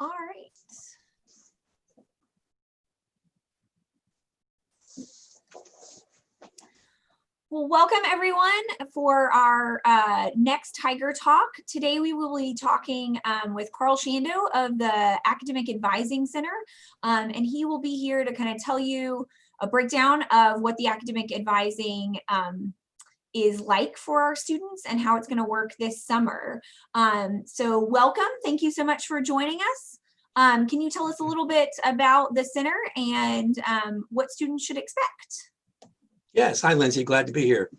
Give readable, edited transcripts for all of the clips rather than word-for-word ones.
All right. Well, welcome everyone for our next Tiger Talk. Today we will be talking with Carl Chando of the Academic Advising Center, and he will be here to kind of tell you a breakdown of what the academic advising is like for our students and how it's going to work this summer. So welcome. Thank you so much for joining us. Can you tell us a little bit about the center and what students should expect? Yes, hi Lindsay, glad to be here.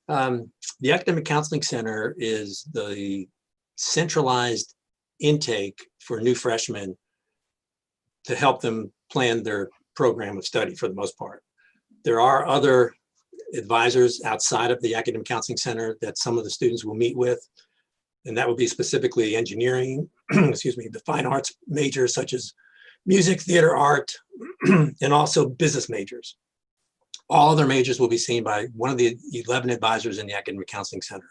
The Academic Counseling Center is the centralized intake for new freshmen to help them plan their program of study for the most part. There are other advisors outside of the Academic Counseling Center that some of the students will meet with, and that would be specifically engineering, excuse me, the fine arts majors such as music, theater, art, and also business majors. All other majors will be seen by one of the 11 advisors in the Academic Counseling Center.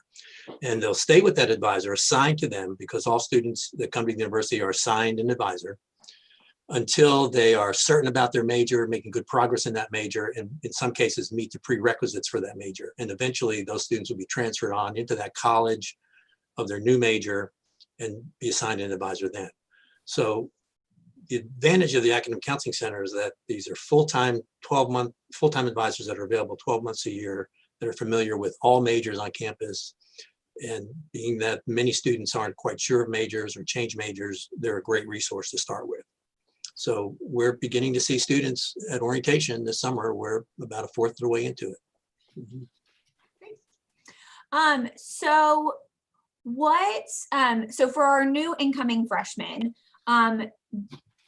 And they'll stay with that advisor assigned to them, because all students that come to the university are assigned an advisor until they are certain about their major, making good progress in that major, and in some cases meet the prerequisites for that major. And eventually those students will be transferred on into that college of their new major and be assigned an advisor then. So the advantage of the Academic Counseling Center is that these are full-time advisors that are available 12 months a year, that are familiar with all majors on campus. And being that many students aren't quite sure of majors or change majors, they're a great resource to start with. So we're beginning to see students at orientation this summer. We're about a fourth of the way into it. So for our new incoming freshmen,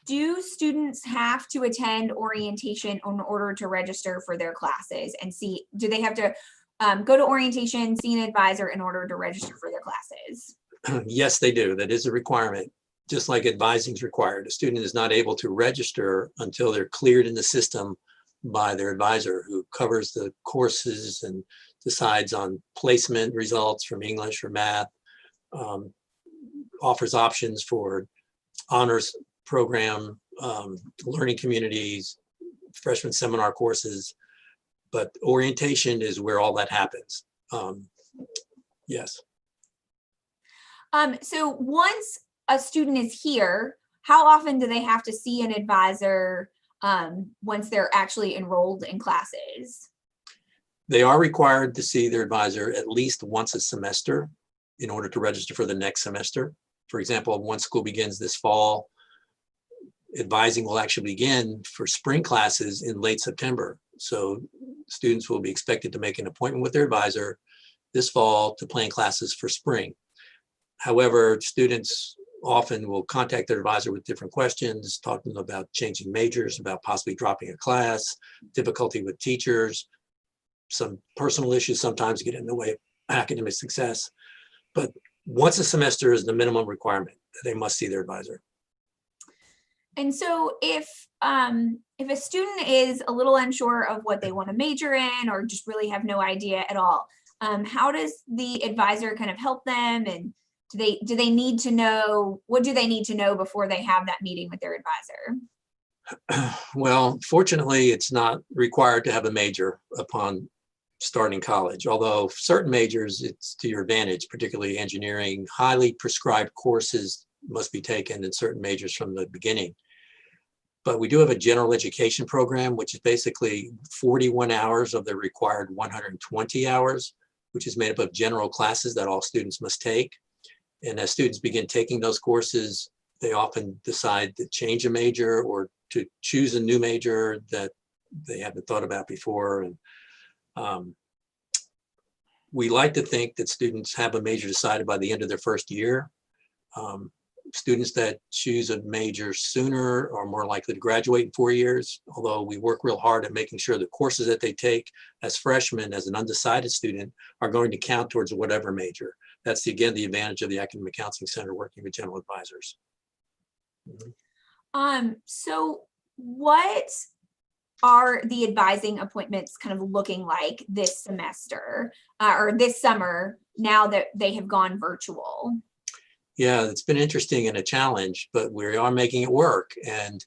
do students have to attend orientation in order to register for their classes? And do they have to go to orientation, see an advisor in order to register for their classes? Yes, they do. That is a requirement. Just like advising is required, a student is not able to register until they're cleared in the system by their advisor, who covers the courses and decides on placement results from English or math, offers options for honors program, learning communities, freshman seminar courses, but orientation is where all that happens. Yes. So once a student is here, how often do they have to see an advisor once they're actually enrolled in classes? They are required to see their advisor at least once a semester in order to register for the next semester. For example, once school begins this fall, advising will actually begin for spring classes in late September. So students will be expected to make an appointment with their advisor this fall to plan classes for spring. However, students often will contact their advisor with different questions, talk to them about changing majors, about possibly dropping a class, difficulty with teachers, some personal issues sometimes get in the way of academic success. But once a semester is the minimum requirement that they must see their advisor. And so if a student is a little unsure of what they want to major in, or just really have no idea at all, how does the advisor kind of help them? And do they need to know, what do they need to know before they have that meeting with their advisor? Well, fortunately, it's not required to have a major upon starting college, although certain majors, it's to your advantage, particularly engineering. Highly prescribed courses must be taken in certain majors from the beginning. But we do have a general education program, which is basically 41 hours of the required 120 hours, which is made up of general classes that all students must take. And as students begin taking those courses, they often decide to change a major or to choose a new major that they haven't thought about before. And we like to think that students have a major decided by the end of their first year. Students that choose a major sooner are more likely to graduate in 4 years, although we work real hard at making sure the courses that they take as freshmen, as an undecided student, are going to count towards whatever major. That's, again, the advantage of the Academic Counseling Center working with general advisors. So what are the advising appointments kind of looking like this semester or this summer now that they have gone virtual? Yeah, it's been interesting and a challenge, but we are making it work. And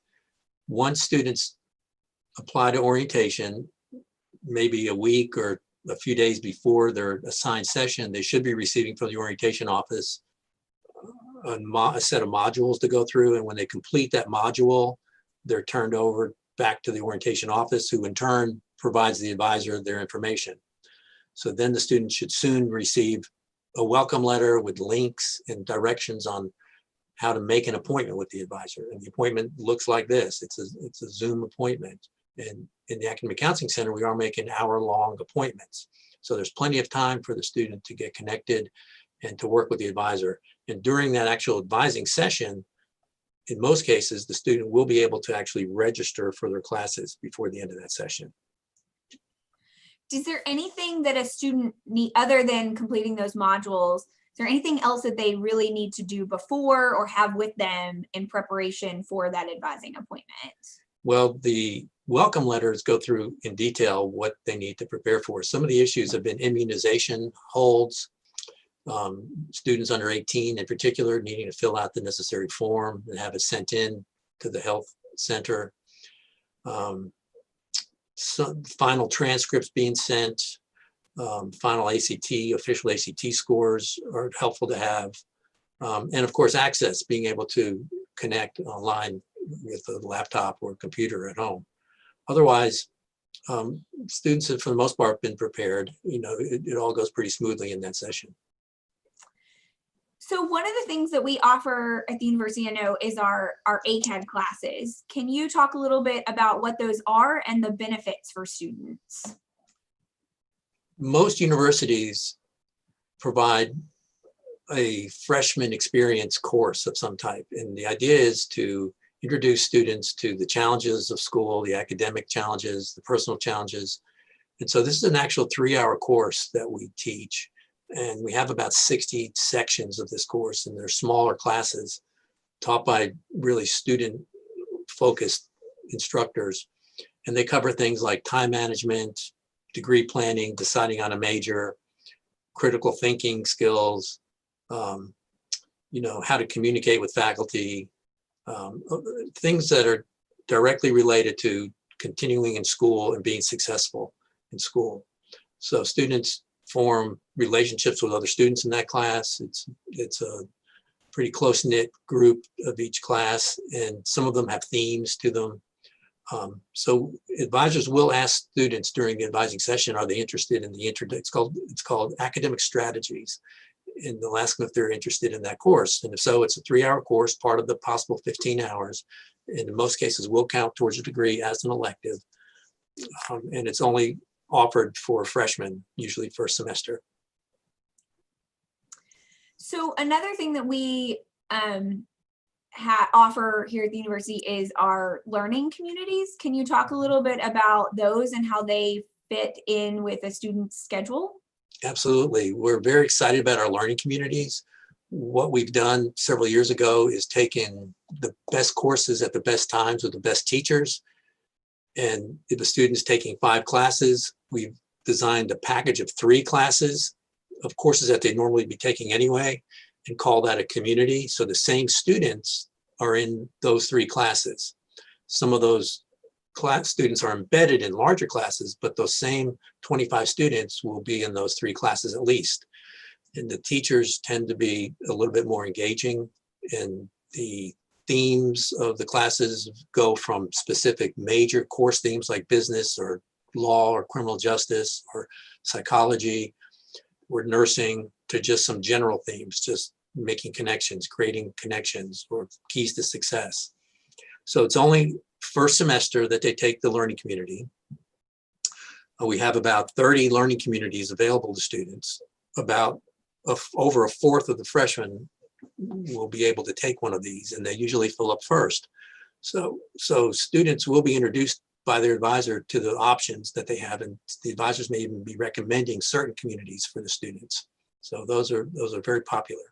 once students apply to orientation, maybe a week or a few days before their assigned session, they should be receiving from the orientation office a set of modules to go through. And when they complete that module, they're turned over back to the orientation office, who in turn provides the advisor their information. So then the student should soon receive a welcome letter with links and directions on how to make an appointment with the advisor. And the appointment looks like this. It's a Zoom appointment. And in the Academic Counseling Center, we are making hour-long appointments. So there's plenty of time for the student to get connected and to work with the advisor. And during that actual advising session, in most cases, the student will be able to actually register for their classes before the end of that session. Is there anything that a student need, other than completing those modules, is there anything else that they really need to do before or have with them in preparation for that advising appointment? Well, the welcome letters go through in detail what they need to prepare for. Some of the issues have been immunization holds, students under 18 in particular needing to fill out the necessary form and have it sent in to the health center. Some final transcripts being sent, final ACT, official ACT scores are helpful to have. And of course, access, being able to connect online with a laptop or computer at home. Otherwise, students have, for the most part, been prepared. It all goes pretty smoothly in that session. So one of the things that we offer at the university, I know, is our ACAD classes. Can you talk a little bit about what those are and the benefits for students? Most universities provide a freshman experience course of some type. And the idea is to introduce students to the challenges of school, the academic challenges, the personal challenges. And so this is an actual 3-hour course that we teach. And we have about 60 sections of this course, and they're smaller classes taught by really student-focused instructors. And they cover things like time management, degree planning, deciding on a major, critical thinking skills, how to communicate with faculty, things that are directly related to continuing in school and being successful in school. So students form relationships with other students in that class. It's a pretty close-knit group of each class, and some of them have themes to them. So advisors will ask students during the advising session, are they interested in the it's called academic strategies, and they'll ask them if they're interested in that course. And if so, it's a 3-hour course, part of the possible 15 hours, and in most cases will count towards a degree as an elective. And it's only offered for freshmen, usually first semester. So another thing that we offer here at the university is our learning communities. Can you talk a little bit about those and how they fit in with a student's schedule? Absolutely. We're very excited about our learning communities. What we've done several years ago is taken the best courses at the best times with the best teachers. And if a student's taking 5 classes, we've designed a package of 3 classes of courses that they normally be taking anyway, and call that a community. So the same students are in those 3 classes. Some of those class students are embedded in larger classes, but those same 25 students will be in those 3 classes at least. And the teachers tend to be a little bit more engaging, and the themes of the classes go from specific major course themes like business or law or criminal justice or psychology or nursing, to just some general themes, just making connections, creating connections, or keys to success. So it's only first semester that they take the learning community. We have about 30 learning communities available to students. About over a fourth of the freshmen will be able to take one of these, and they usually fill up first. So students will be introduced by their advisor to the options that they have, and the advisors may even be recommending certain communities for the students. So those are very popular.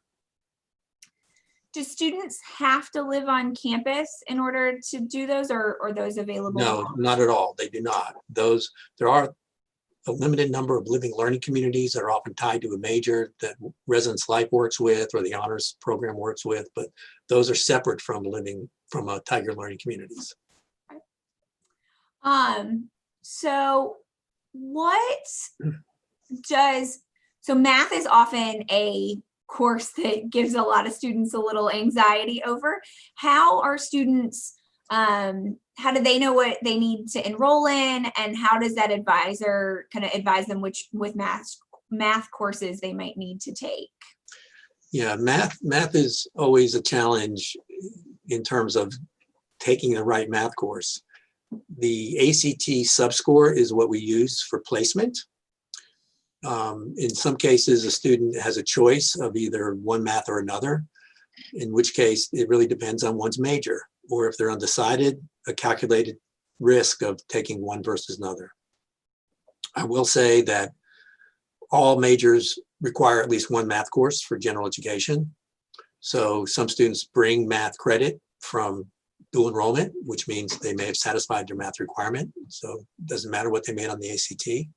Do students have to live on campus in order to do those, or are those available? No, not at all. They do not. There are a limited number of living learning communities that are often tied to a major that Residence Life works with or the honors program works with, but those are separate from Tiger learning communities. So so math is often a course that gives a lot of students a little anxiety over. How are students, how do they know what they need to enroll in, and how does that advisor kind of advise them with math courses they might need to take? Yeah, math is always a challenge in terms of taking the right math course. The ACT subscore is what we use for placement. In some cases, a student has a choice of either one math or another, in which case it really depends on one's major, or if they're undecided, a calculated risk of taking one versus another. I will say that all majors require at least one math course for general education. So some students bring math credit from dual enrollment, which means they may have satisfied their math requirement. So it doesn't matter what they made on the ACT.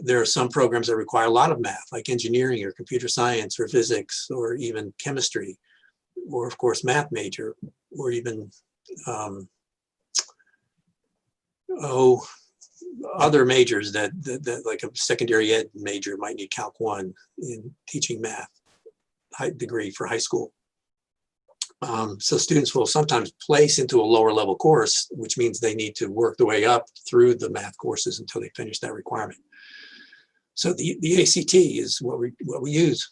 There are some programs that require a lot of math, like engineering or computer science or physics or even chemistry, or of course math major, or even other majors that like a secondary ed major might need Calc 1 in teaching math degree for high school. So students will sometimes place into a lower level course, which means they need to work their way up through the math courses until they finish that requirement. So the ACT is what we use.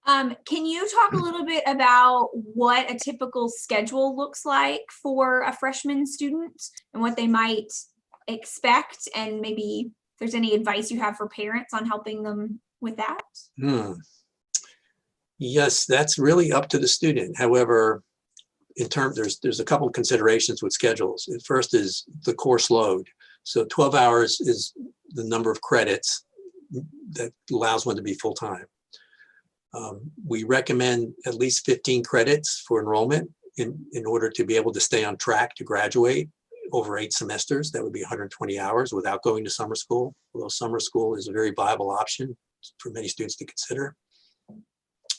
Can you talk a little bit about what a typical schedule looks like for a freshman student and what they might expect, and maybe if there's any advice you have for parents on helping them with that? Yes, that's really up to the student. However, there's a couple of considerations with schedules. First is the course load. So 12 hours is the number of credits that allows one to be full-time. We recommend at least 15 credits for enrollment in order to be able to stay on track to graduate over 8 semesters. That would be 120 hours without going to summer school, although summer school is a very viable option for many students to consider.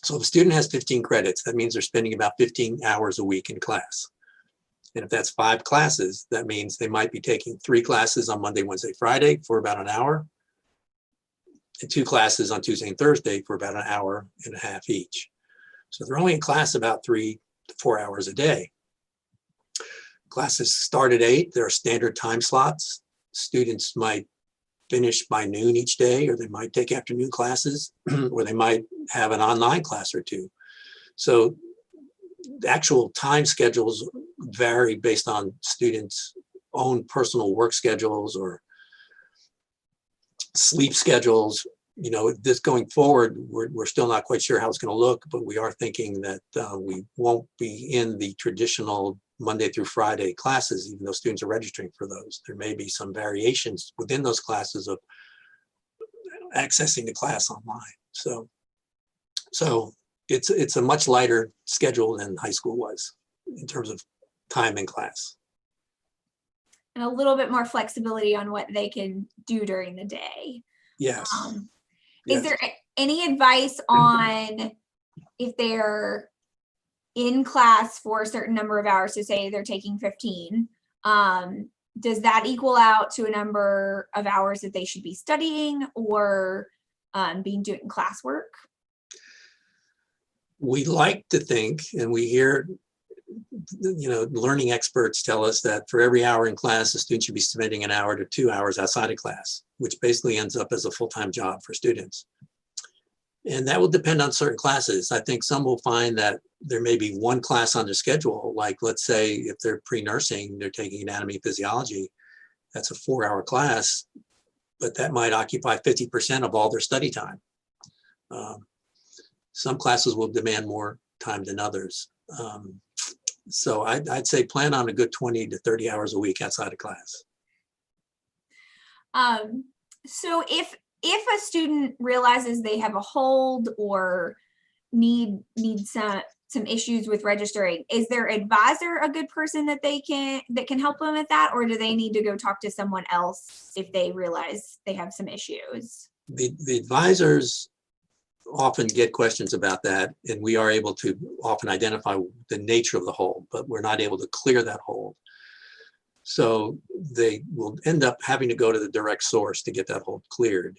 So if a student has 15 credits, that means they're spending about 15 hours a week in class. And if that's 5 classes, that means they might be taking 3 classes on Monday, Wednesday, Friday for about an hour, and 2 classes on Tuesday and Thursday for about an hour and a half each. So they're only in class about 3 to 4 hours a day. Classes start at 8. There are standard time slots. Students might finish by noon each day, or they might take afternoon classes, or they might have an online class or 2. So the actual time schedules vary based on students' own personal work schedules or sleep schedules. You know, this going forward, we're still not quite sure how it's going to look, but we are thinking that we won't be in the traditional Monday through Friday classes, even though students are registering for those. There may be some variations within those classes of accessing the class online. So it's a much lighter schedule than high school was in terms of time in class. And a little bit more flexibility on what they can do during the day. Yes. Is there any advice on if they're in class for a certain number of hours, to say they're taking 15, does that equal out to a number of hours that they should be studying or doing classwork? We like to think, and we hear, learning experts tell us that for every hour in class, a student should be spending an hour to 2 hours outside of class, which basically ends up as a full-time job for students. And that will depend on certain classes. I think some will find that there may be one class on their schedule, like let's say if they're pre-nursing, they're taking anatomy and physiology, that's a 4-hour class, but that might occupy 50% of all their study time. Some classes will demand more time than others. So I'd say plan on a good 20 to 30 hours a week outside of class. So if a student realizes they have a hold or need some issues with registering. Is their advisor a good person that can help them with that, or do they need to go talk to someone else if they realize they have some issues? The advisors often get questions about that, and we are able to often identify the nature of the hold, but we're not able to clear that hold. So they will end up having to go to the direct source to get that hold cleared.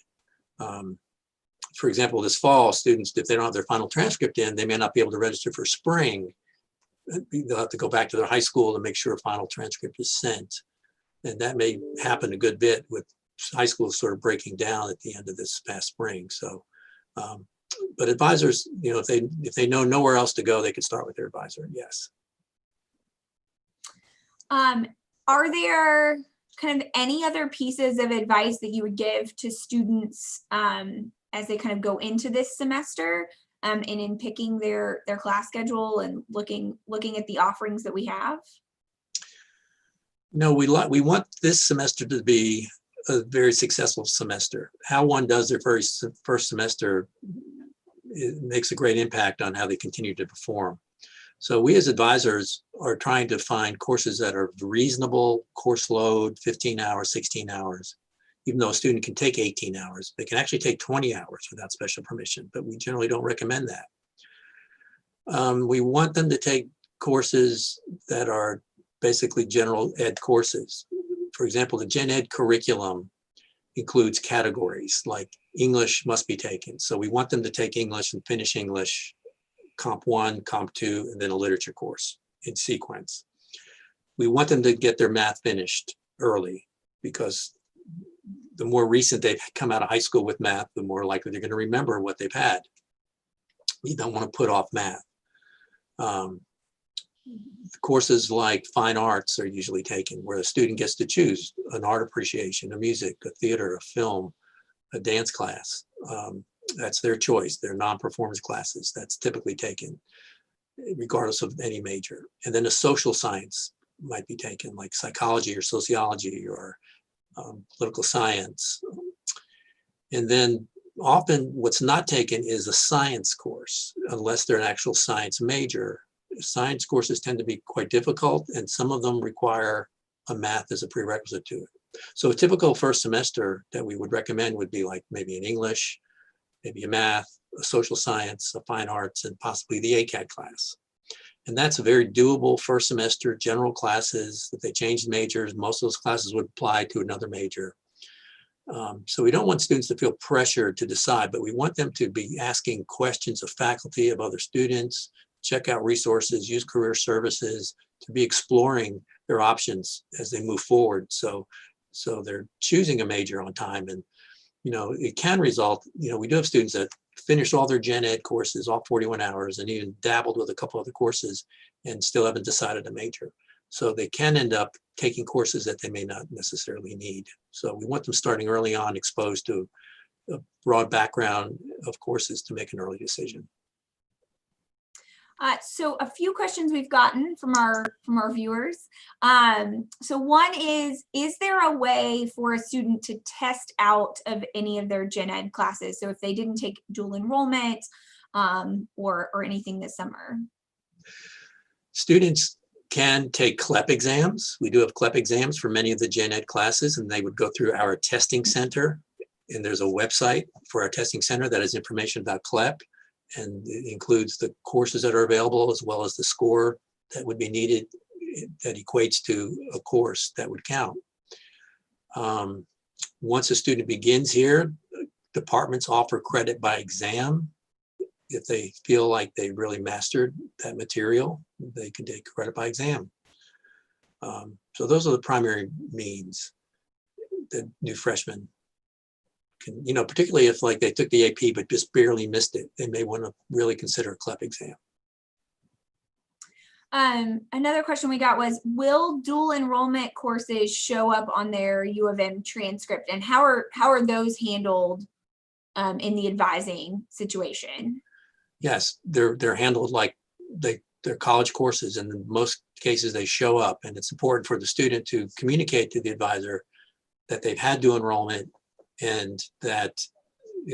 For example, this fall, students, if they don't have their final transcript in, they may not be able to register for spring. They'll have to go back to their high school to make sure a final transcript is sent. And that may happen a good bit with high schools sort of breaking down at the end of this past spring. So, but advisors, if they know nowhere else to go, they could start with their advisor, yes. Are there kind of any other pieces of advice that you would give to students as they kind of go into this semester and in picking their class schedule and looking at the offerings that we have? No, we want this semester to be a very successful semester. How one does their first semester, it makes a great impact on how they continue to perform. So we as advisors are trying to find courses that are reasonable course load, 15 hours, 16 hours. Even though a student can take 18 hours, they can actually take 20 hours without special permission, but we generally don't recommend that. We want them to take courses that are basically general ed courses. For example, the gen ed curriculum includes categories like English must be taken. So we want them to take English and finish English, Comp 1, Comp 2, and then a literature course in sequence. We want them to get their math finished early because the more recent they've come out of high school with math, the more likely they're going to remember what they've had. You don't want to put off math. Courses like fine arts are usually taken where the student gets to choose an art appreciation, a music, a theater, a film, a dance class. That's their choice. They're non-performance classes. That's typically taken regardless of any major. And then a social science might be taken like psychology or sociology or political science. And then often what's not taken is a science course, unless they're an actual science major. Science courses tend to be quite difficult, and some of them require a math as a prerequisite to it. So a typical first semester that we would recommend would be like maybe an English, maybe a math, a social science, a fine arts, and possibly the ACAD class. And that's a very doable first semester general classes. If they change majors, most of those classes would apply to another major. So we don't want students to feel pressured to decide, but we want them to be asking questions of faculty, of other students, check out resources, use career services, to be exploring their options as they move forward. So they're choosing a major on time. And, it can result, we do have students that finish all their gen ed courses, all 41 hours, and even dabbled with a couple other courses and still haven't decided a major. So they can end up taking courses that they may not necessarily need. So we want them starting early on, exposed to a broad background of courses to make an early decision. So a few questions we've gotten from our viewers. So one is there a way for a student to test out of any of their gen ed classes? So if they didn't take dual enrollment or anything this summer? Students can take CLEP exams. We do have CLEP exams for many of the gen ed classes, and they would go through our testing center. And there's a website for our testing center that has information about CLEP. And it includes the courses that are available as well as the score that would be needed that equates to a course that would count. Once a student begins here, departments offer credit by exam. If they feel like they really mastered that material, they can take credit by exam. So those are the primary means that new freshmen can, particularly if like they took the AP but just barely missed it, they may want to really consider a CLEP exam. Another question we got was, will dual enrollment courses show up on their U of M transcript, and how are those handled in the advising situation? Yes, they're handled like they're college courses, and in most cases they show up, and it's important for the student to communicate to the advisor that they've had dual enrollment and that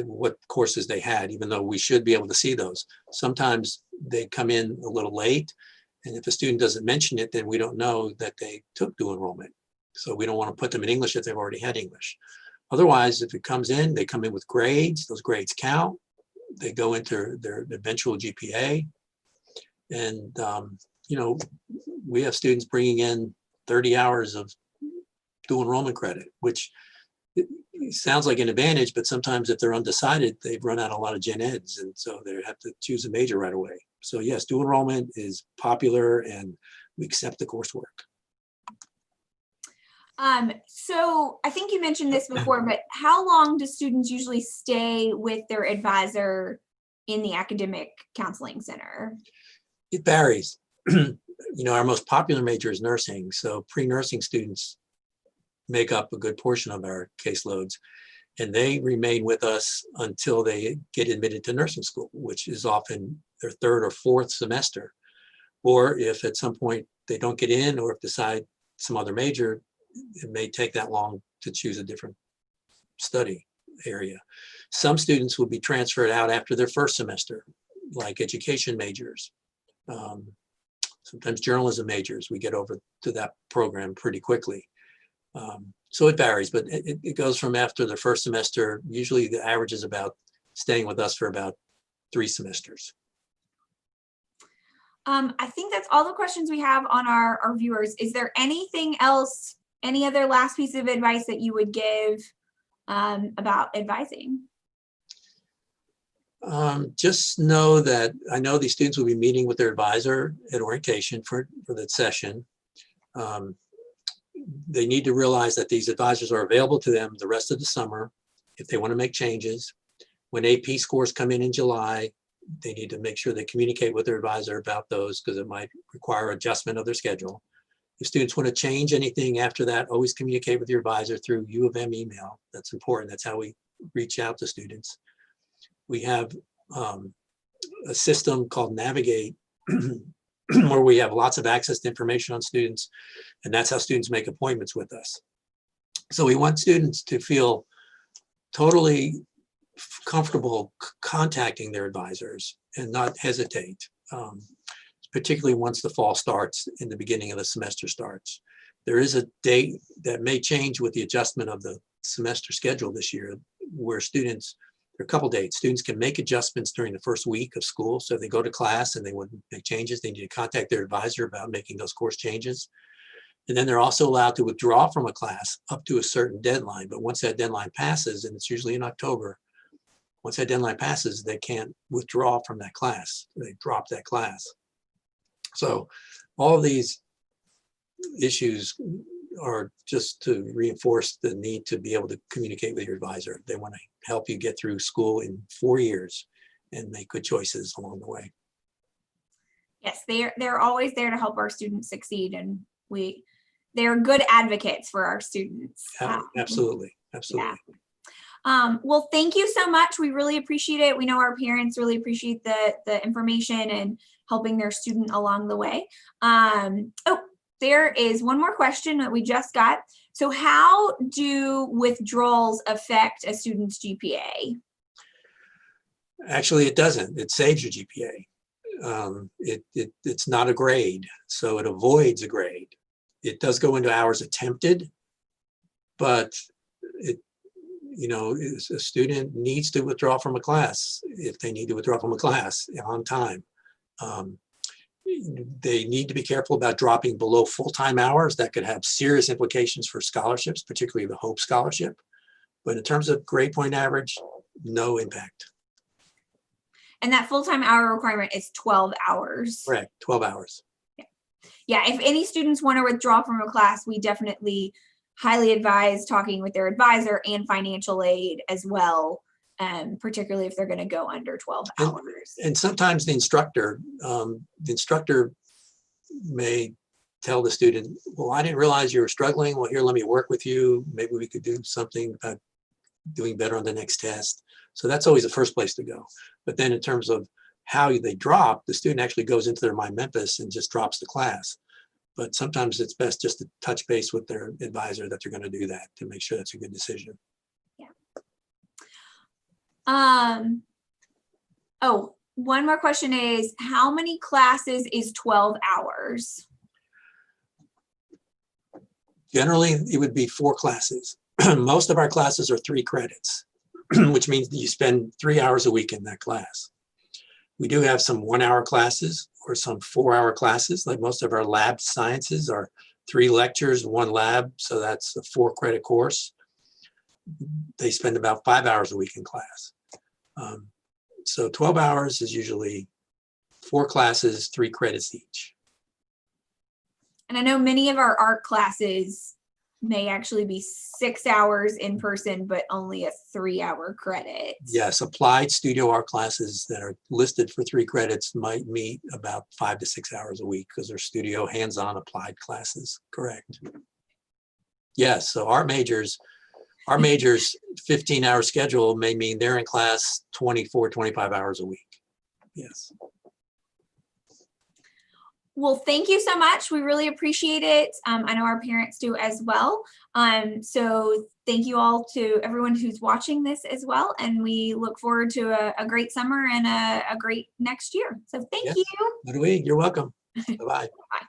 what courses they had, even though we should be able to see those. Sometimes they come in a little late, and if a student doesn't mention it, then we don't know that they took dual enrollment. So we don't want to put them in English if they've already had English. Otherwise, if it comes in, they come in with grades, those grades count, they go into their eventual GPA. And, you know, we have students bringing in 30 hours of dual enrollment credit, which it sounds like an advantage, but sometimes if they're undecided, they've run out a lot of gen eds, and so they have to choose a major right away. So yes, dual enrollment is popular, and we accept the coursework. So I think you mentioned this before, but how long do students usually stay with their advisor in the academic counseling center? It varies. You know, our most popular major is nursing, so pre-nursing students make up a good portion of our caseloads, and they remain with us until they get admitted to nursing school, which is often their third or fourth semester. Or if at some point they don't get in, or if decide some other major, it may take that long to choose a different study area. Some students will be transferred out after their first semester, like education majors. Sometimes journalism majors, we get over to that program pretty quickly. So it varies, but it goes from after the first semester. Usually the average is about staying with us for about 3 semesters. I think that's all the questions we have on our viewers. Is there anything else, any other last piece of advice that you would give about advising? Just know that I know these students will be meeting with their advisor at orientation for that session. They need to realize that these advisors are available to them the rest of the summer if they want to make changes. When AP scores come in July, they need to make sure they communicate with their advisor about those, because it might require adjustment of their schedule. If students want to change anything after that, always communicate with your advisor through U of M email. That's important. That's how we reach out to students. We have a system called Navigate where we have lots of access to information on students, and that's how students make appointments with us. So we want students to feel totally comfortable contacting their advisors and not hesitate, particularly once the fall starts and the beginning of the semester starts. There is a date that may change with the adjustment of the semester schedule this year, where students, there are a couple dates. Students can make adjustments during the first week of school. So if they go to class and they want to make changes, they need to contact their advisor about making those course changes. And then they're also allowed to withdraw from a class up to a certain deadline. But once that deadline passes, and it's usually in October, once that deadline passes, they can't withdraw from that class. They drop that class. So all of these issues are just to reinforce the need to be able to communicate with your advisor. They want to help you get through school in 4 years and make good choices along the way. Yes, they're always there to help our students succeed, and they're good advocates for our students. Absolutely, absolutely. Yeah. Well, thank you so much. We really appreciate it. We know our parents really appreciate the information and helping their student along the way. Oh, there is one more question that we just got. So how do withdrawals affect a student's GPA? Actually, it doesn't. It saves your GPA. It's not a grade, so it avoids a grade. It does go into hours attempted, but a student needs to withdraw from a class if they need to withdraw from a class on time. They need to be careful about dropping below full-time hours. That could have serious implications for scholarships, particularly the Hope Scholarship. But in terms of grade point average, no impact. And that full-time hour requirement is 12 hours. Correct, 12 hours. Yeah, if any students want to withdraw from a class, we definitely highly advise talking with their advisor and financial aid as well, particularly if they're going to go under 12 hours. And sometimes the instructor may tell the student, well, I didn't realize you were struggling. Well, here, let me work with you. Maybe we could do something about doing better on the next test. So that's always the first place to go. But then in terms of how they drop, the student actually goes into their My Memphis and just drops the class. But sometimes it's best just to touch base with their advisor that they're going to do that to make sure that's a good decision. Yeah. Oh, one more question is, how many classes is 12 hours? Generally, it would be 4 classes. Most of our classes are 3 credits, which means that you spend 3 hours a week in that class. We do have some 1-hour classes or some 4-hour classes, like most of our lab sciences are 3 lectures, 1 lab, so that's a 4-credit course. They spend about 5 hours a week in class. So 12 hours is usually 4 classes, 3 credits each. And I know many of our art classes may actually be 6 hours in person, but only a 3-hour credit. Yes, applied studio art classes that are listed for 3 credits might meet about 5 to 6 hours a week because they're studio hands-on applied classes, correct. Yes, so our majors 15-hour schedule may mean they're in class 24, 25 hours a week. Yes. Well, thank you so much. We really appreciate it. I know our parents do as well. So thank you all to everyone who's watching this as well. And we look forward to a great summer and a great next year. So thank you. You're welcome. Bye-bye. Bye.